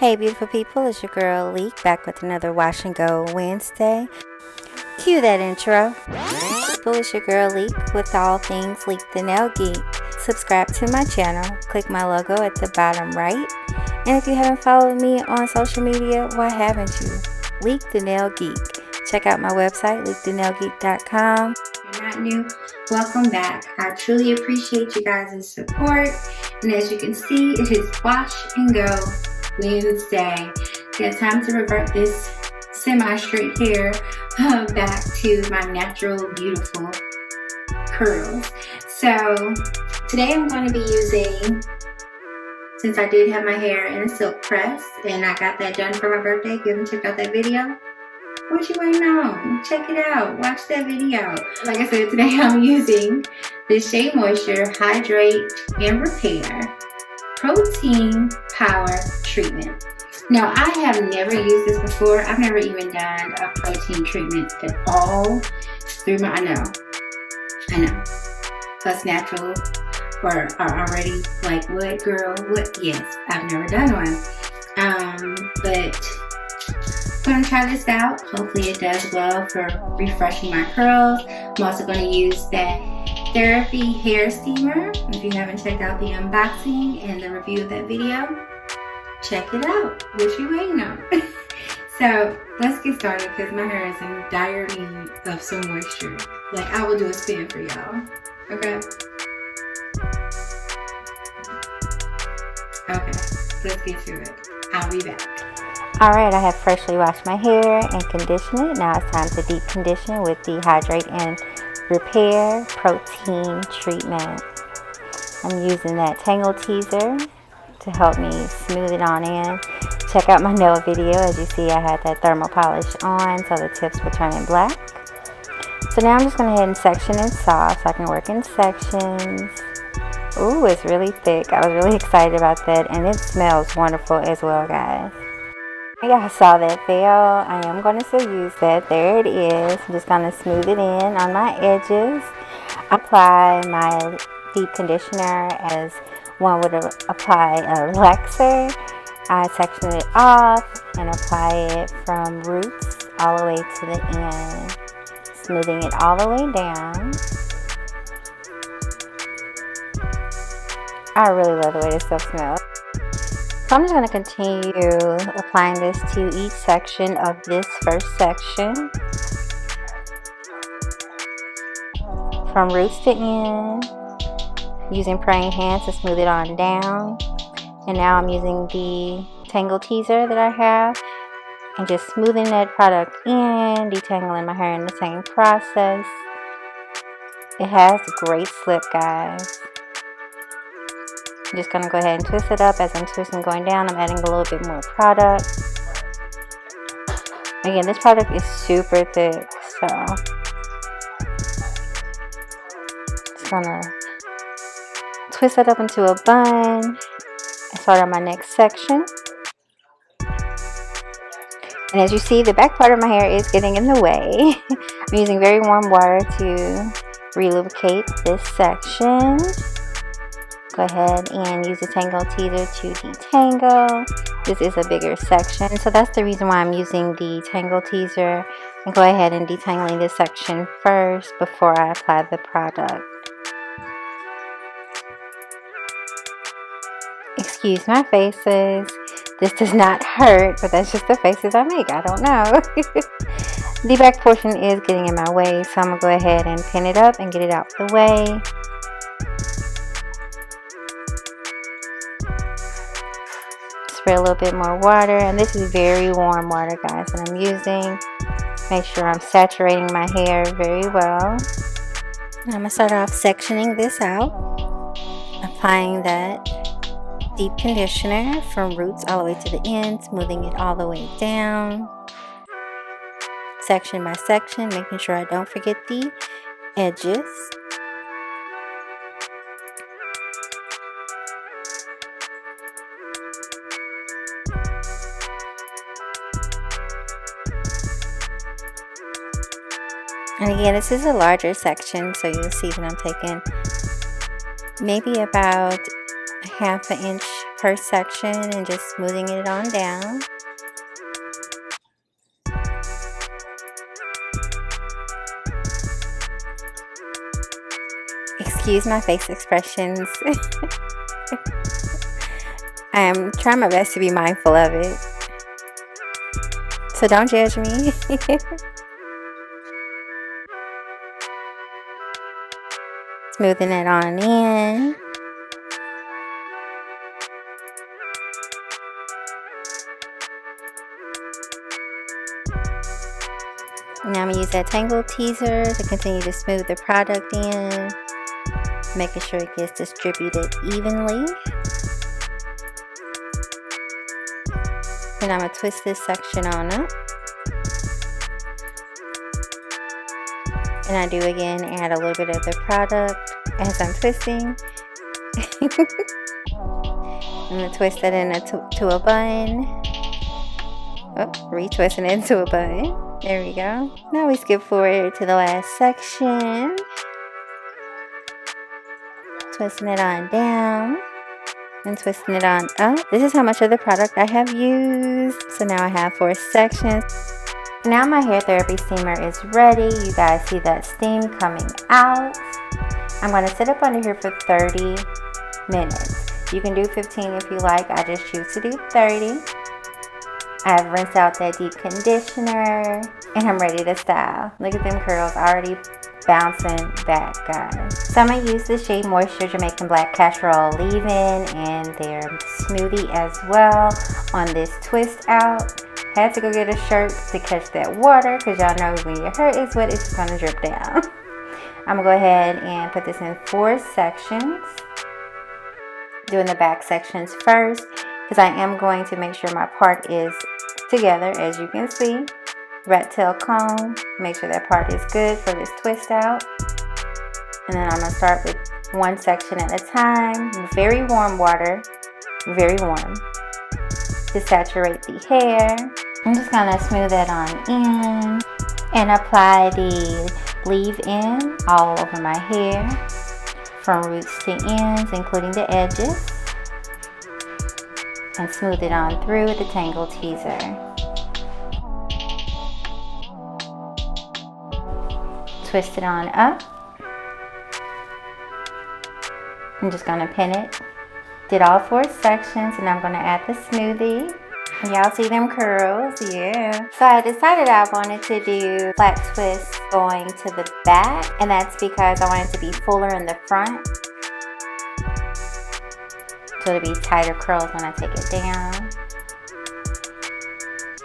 Hey beautiful people, it's your girl Leek back with another Wash and Go Wednesday. Cue that intro. It's your girl Leek with all things Leek the Nail Geek. Subscribe to my channel, click my logo at the bottom right. And if you haven't followed me on social media, why haven't you? Leek the Nail Geek. Check out my website, LiqueTheNailGeek.com. If you're not new, welcome back. I truly appreciate you guys' support. And as you can see, it is Wash and Go Wednesday. It's time to revert this semi-straight hair back to my natural, beautiful curls. So today I'm going to be using, since I did have my hair in a silk press and I got that done for my birthday, if you haven't checked out that video, what you waiting on? Check it out. Watch that video. Like I said, today I'm using the SheaMoisture Hydrate and Repair Protein Power Treatment. Now, I have never used this before. I've never even done a protein treatment at all through my, I know. Plus natural or are already like, what girl? What? Yes, I've never done one. But I'm gonna try this out. Hopefully it does well for refreshing my curls. I'm also gonna use that Therapy hair steamer. If you haven't checked out the unboxing and the review of that video, check it out. What you waiting on? So let's get started because my hair is in dire need of some moisture. Like, I will do a spin for y'all. Okay? Okay, let's get to it. I'll be back. Alright, I have freshly washed my hair and conditioned it. Now it's time to deep condition with the Hydrate and Repair Protein Treatment. I'm using that Tangle Teaser to help me smooth it on in. Check out my nail video. As you see, I had that thermal polish on so the tips were turning black. So now I'm just going to go ahead and section it soft so I can work in sections. Ooh, it's really thick. I was really excited about that, and it smells wonderful as well, guys. You guys saw that fail. I am going to still use that. There it is. I'm just going to smooth it in on my edges. Apply my deep conditioner as one would apply a relaxer. I section it off and apply it from roots all the way to the end, smoothing it all the way down. I really love the way this stuff smells. So I'm just going to continue applying this to each section of this first section. From roots to end, using praying hands to smooth it on down. And now I'm using the Tangle Teaser that I have and just smoothing that product in, detangling my hair in the same process. It has great slip, guys. I'm just going to go ahead and twist it up. As I'm twisting going down, I'm adding a little bit more product. Again, this product is super thick, so just going to twist it up into a bun and start on my next section. And as you see, the back part of my hair is getting in the way. I'm using very warm water to re-lubricate this section. Go ahead and use the Tangle Teaser to detangle. This is a bigger section, so that's the reason why I'm using the Tangle Teaser. And go ahead and detangling this section first before I apply the product. Excuse my faces. This does not hurt, but that's just the faces I make. I don't know. The back portion is getting in my way, so I'm going to go ahead and pin it up and get it out the way. Spray a little bit more water, and this is very warm water, guys, that I'm using. Make sure I'm saturating my hair very well. Now I'm going to start off sectioning this out, applying that deep conditioner from roots all the way to the end, smoothing it all the way down, section by section, making sure I don't forget the edges. And again, this is a larger section, so you'll see that I'm taking maybe about a half an inch first section and just smoothing it on down. Excuse my face expressions. I am trying my best to be mindful of it, so don't judge me. Smoothing it on in. Now I'm going to use that tangle teaser to continue to smooth the product in, making sure it gets distributed evenly. And I'm going to twist this section on up. And I do again add a little bit of the product as I'm twisting. I'm going to twist that into a bun. Oh, retwisting it into a bun. There we go. Now we skip forward to the last section. Twisting it on down and twisting it on up. This is how much of the product I have used. So now I have 4 sections. Now my hair therapy steamer is ready. You guys see that steam coming out. I'm going to sit up under here for 30 minutes. You can do 15 if you like. I just choose to do 30. I've rinsed out that deep conditioner and I'm ready to style. Look at them curls already bouncing back, guys. So I'm going to use the SheaMoisture Jamaican Black Casserole leave-in and their smoothie as well on this twist out. Had to go get a shirt to catch that water because y'all know when your hair is wet, it's just going to drip down. I'm going to go ahead and put this in 4 sections. Doing the back sections first because I am going to make sure my part is together, as you can see. Rat tail comb, make sure that part is good for this twist out. And then I'm going to start with 1 section at a time. Very warm water, very warm, to saturate the hair. I'm just going to smooth that on in and apply the leave-in all over my hair from roots to ends, including the edges, and smooth it on through with the tangle teaser. Twist it on up. I'm just going to pin it. Did all 4 sections and I'm going to add the smoothie. Y'all see them curls? Yeah. So I decided I wanted to do flat twists going to the back, and that's because I want it to be fuller in the front. So it'll be tighter curls when I take it down.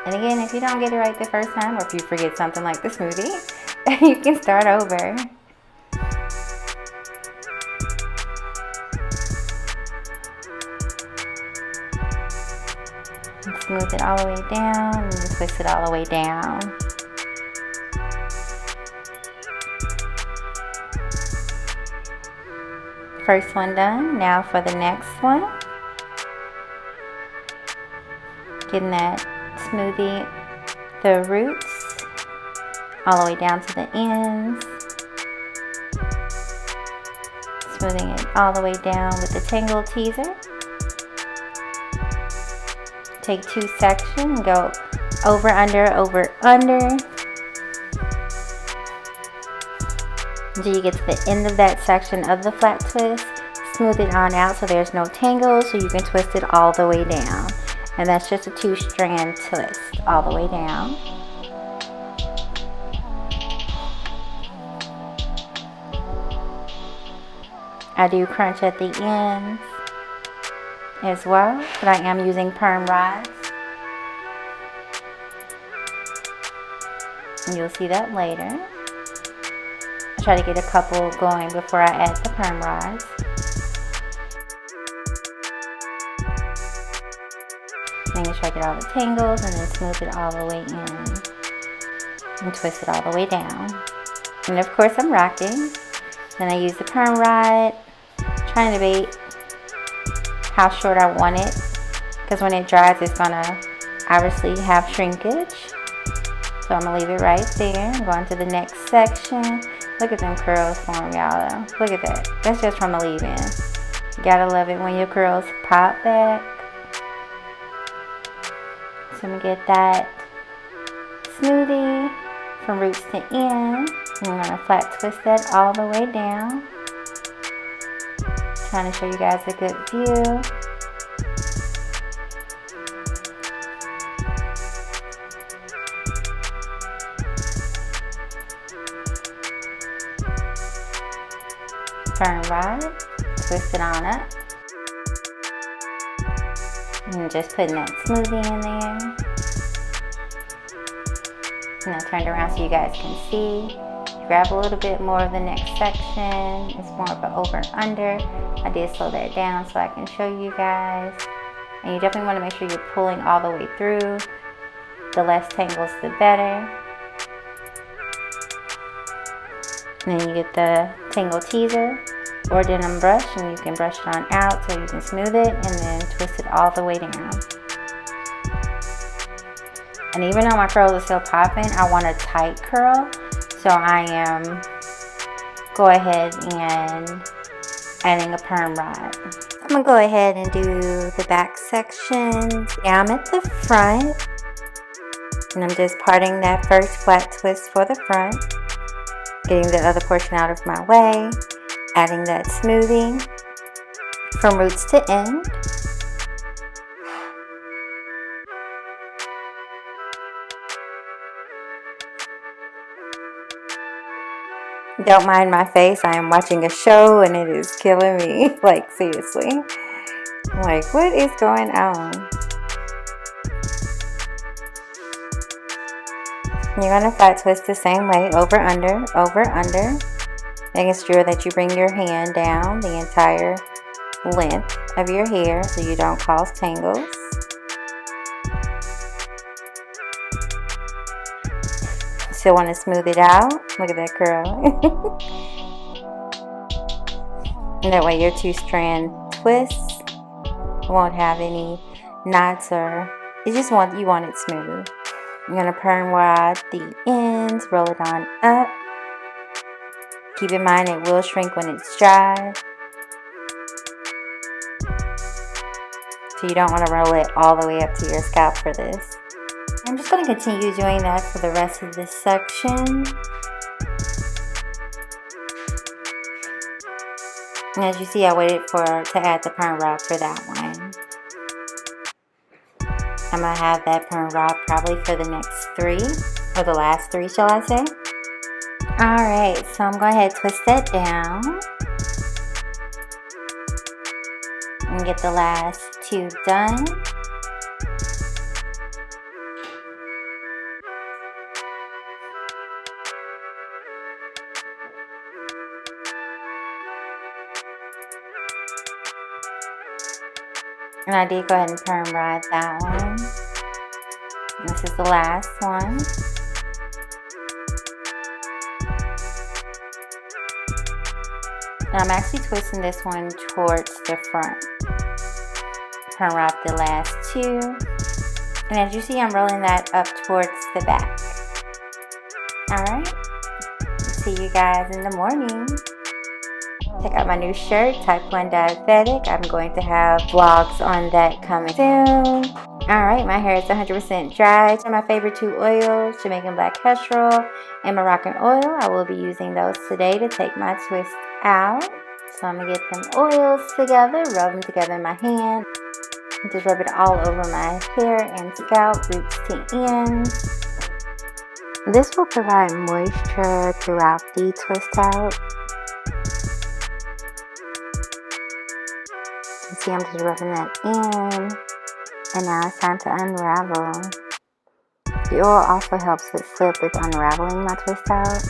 And again, if you don't get it right the first time, or if you forget something like the smoothie, you can start over. And smooth it all the way down and then twist it all the way down. First one done. Now for the next one. Getting that smoothie, the roots, all the way down to the ends. Smoothing it all the way down with the tangle teaser. Take 2 sections, go over, under, until you get to the end of that section of the flat twist. Smooth it on out so there's no tangles, so you can twist it all the way down. And that's just a 2-strand twist all the way down. I do crunch at the ends as well, but I am using perm rods. And you'll see that later. I try to get a couple going before I add the perm rods. Making sure I get all the tangles and then smooth it all the way in. And twist it all the way down. And of course I'm rocking. Then I use the perm rod, trying to debate how short I want it, because when it dries it's gonna obviously have shrinkage. So I'm gonna leave it right there. I'm going to the next section. Look at them curls form, y'all. Look at that. That's just from the leave-in. You gotta love it when your curls pop back. So I'm gonna get that smoothie from roots to end. And I'm gonna flat twist that all the way down. Trying to show you guys a good view. Turn right, twist it on up. And just putting that smoothie in there. And I turned around so you guys can see. Grab a little bit more of the next section. It's more of an over and under. I did slow that down so I can show you guys. And you definitely want to make sure you're pulling all the way through. The less tangles, the better. And then you get the tangle teaser or denim brush, and you can brush it on out so you can smooth it and then twist it all the way down. And even though my curls are still popping, I want a tight curl. So I am go ahead and adding a perm rod. I'm gonna go ahead and do the back section. Now I'm at the front, and I'm just parting that first flat twist for the front, getting the other portion out of my way, adding that smoothing from roots to end. Don't mind my face, I am watching a show and it is killing me. Like, seriously. Like, what is going on? You're going to flat twist the same way, over, under, making sure that you bring your hand down the entire length of your hair so you don't cause tangles. Still want to smooth it out. Look at that curl. And that way your two-strand twists won't have any knots, or you want it smooth. You're going to perm rod the ends, roll it on up. Keep in mind it will shrink when it's dry. So you don't want to roll it all the way up to your scalp for this. I'm just going to continue doing that for the rest of this section. And as you see, I waited to add the perm rod for that one. I'm going to have that perm rod probably for the next 3, or the last 3, shall I say. Alright, so I'm going to go ahead and twist that down. And get the last 2 done. And I did go ahead and perm rod that one. And this is the last one. And I'm actually twisting this one towards the front. Perm rod the last 2. And as you see, I'm rolling that up towards the back. Alright. See you guys in the morning. Check out my new shirt, Type 1 Diabetic. I'm going to have vlogs on that coming soon. Alright, my hair is 100% dry. And my favorite 2 oils, Jamaican Black Kestrel and Moroccan Oil. I will be using those today to take my twist out. So I'm going to get them oils together, rub them together in my hand. And just rub it all over my hair and scalp, roots to ends. This will provide moisture throughout the twist out. See, I'm just rubbing that in, and now it's time to unravel. The oil also helps with slip with unraveling my twist out.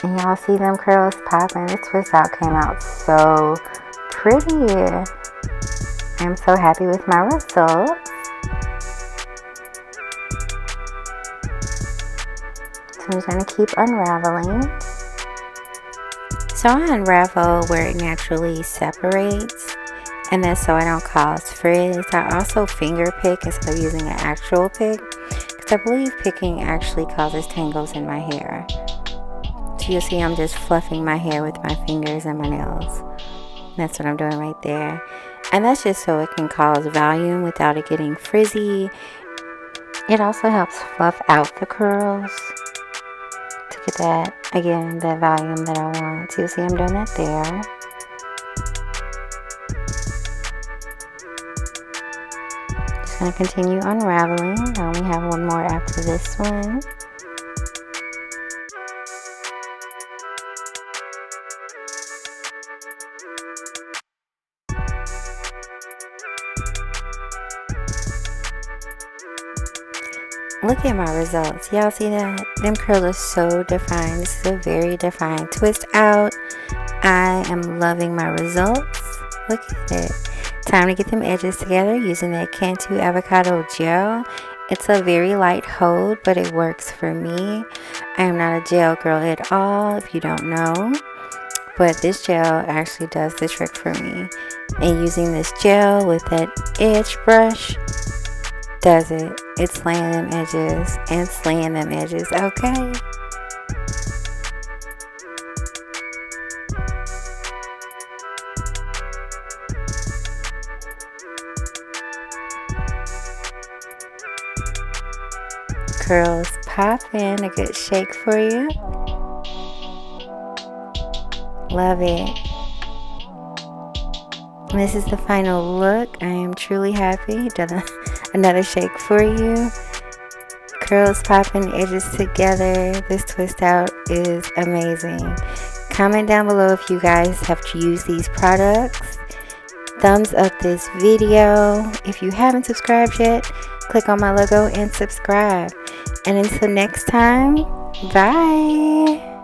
And y'all see them curls popping. The twist out came out so pretty. I'm so happy with my results. I'm just going to keep unraveling. So I unravel where it naturally separates, and that's so I don't cause frizz. I also finger pick instead of using an actual pick, because I believe picking actually causes tangles in my hair. So you'll see I'm just fluffing my hair with my fingers and my nails. That's what I'm doing right there. And that's just so it can cause volume without it getting frizzy. It also helps fluff out the curls to get that, again, that volume that I want. So you'll see I'm doing that there. Just going to continue unraveling. I only have one more after this one. Look at my results. Y'all see that? Them curls are so defined. This is a very defined twist out. I am loving my results. Look at it. Time to get them edges together using that Cantu avocado gel. It's a very light hold, but it works for me. I am not a gel girl at all, if you don't know. But this gel actually does the trick for me. And using this gel with that edge brush does it. It's slaying them edges and slaying them edges, okay? Curls popping, a good shake for you. Love it. And this is the final look. I am truly happy. Done another shake for you. Curls popping, edges together. This twist out is amazing. Comment down below if you guys have used these products. Thumbs up this video. If you haven't subscribed yet, click on my logo and subscribe. And until next time, bye.